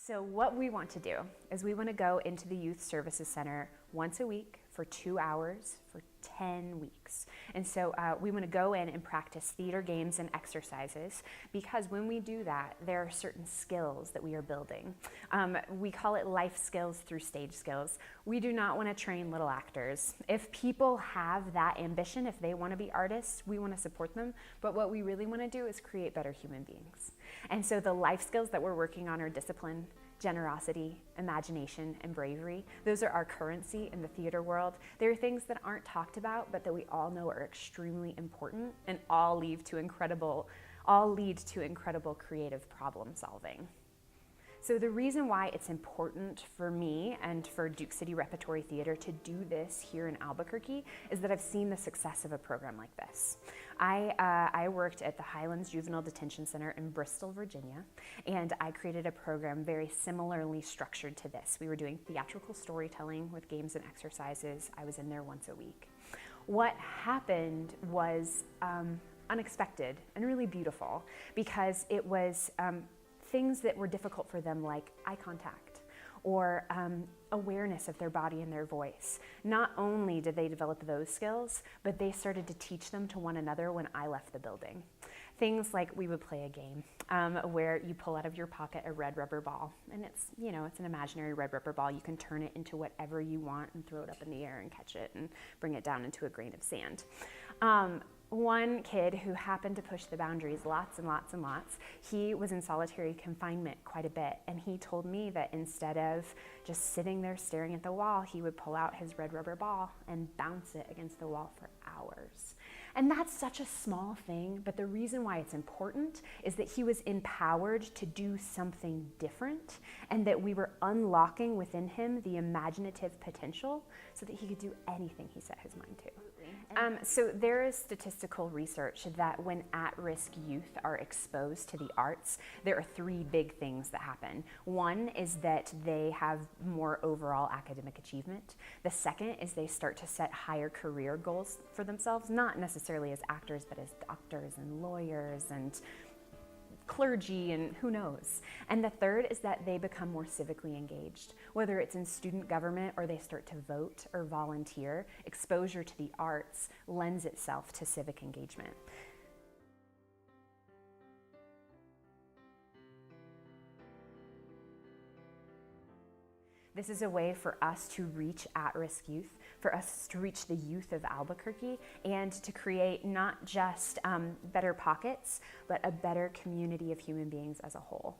So what we want to do is we want to go into the Youth Services Center once a week for 2 hours for 10 weeks. And so we want to go in and practice theater games and exercises, because when we do that, there are certain skills that we are building. We call it life skills through stage skills. We do not want to train little actors. If people have that ambition, if they want to be artists, we want to support them. But what we really want to do is create better human beings. And so the life skills that we're working on are discipline, generosity, imagination, and bravery. Those are our currency in the theater world. They're things that aren't talked about, but that we all know are extremely important and all lead to incredible creative problem solving. So the reason why it's important for me and for Duke City Repertory Theater to do this here in Albuquerque is that I've seen the success of a program like this. I worked at the Highlands Juvenile Detention Center in Bristol, Virginia, and I created a program very similarly structured to this. We were doing theatrical storytelling with games and exercises. I was in there once a week. What happened was unexpected and really beautiful, because it was things that were difficult for them, like eye contact or awareness of their body and their voice. Not only did they develop those skills, but they started to teach them to one another when I left the building. Things like we would play a game where you pull out of your pocket a red rubber ball, and it's an imaginary red rubber ball. You can turn it into whatever you want and throw it up in the air and catch it and bring it down into a grain of sand. One kid who happened to push the boundaries lots and lots and lots, he was in solitary confinement quite a bit, and he told me that instead of just sitting there staring at the wall, he would pull out his red rubber ball and bounce it against the wall for hours. And that's such a small thing, but the reason why it's important is that he was empowered to do something different, and that we were unlocking within him the imaginative potential so that he could do anything he set his mind to. So there is statistical research that when at-risk youth are exposed to the arts, there are 3 big things that happen. One is that they have more overall academic achievement. The second is they start to set higher career goals for themselves, not necessarily as actors, but as doctors and lawyers and clergy and who knows. And the third is that they become more civically engaged. Whether it's in student government or they start to vote or volunteer, exposure to the arts lends itself to civic engagement. This is a way for us to reach at-risk youth, for us to reach the youth of Albuquerque, and to create not just better pockets, but a better community of human beings as a whole.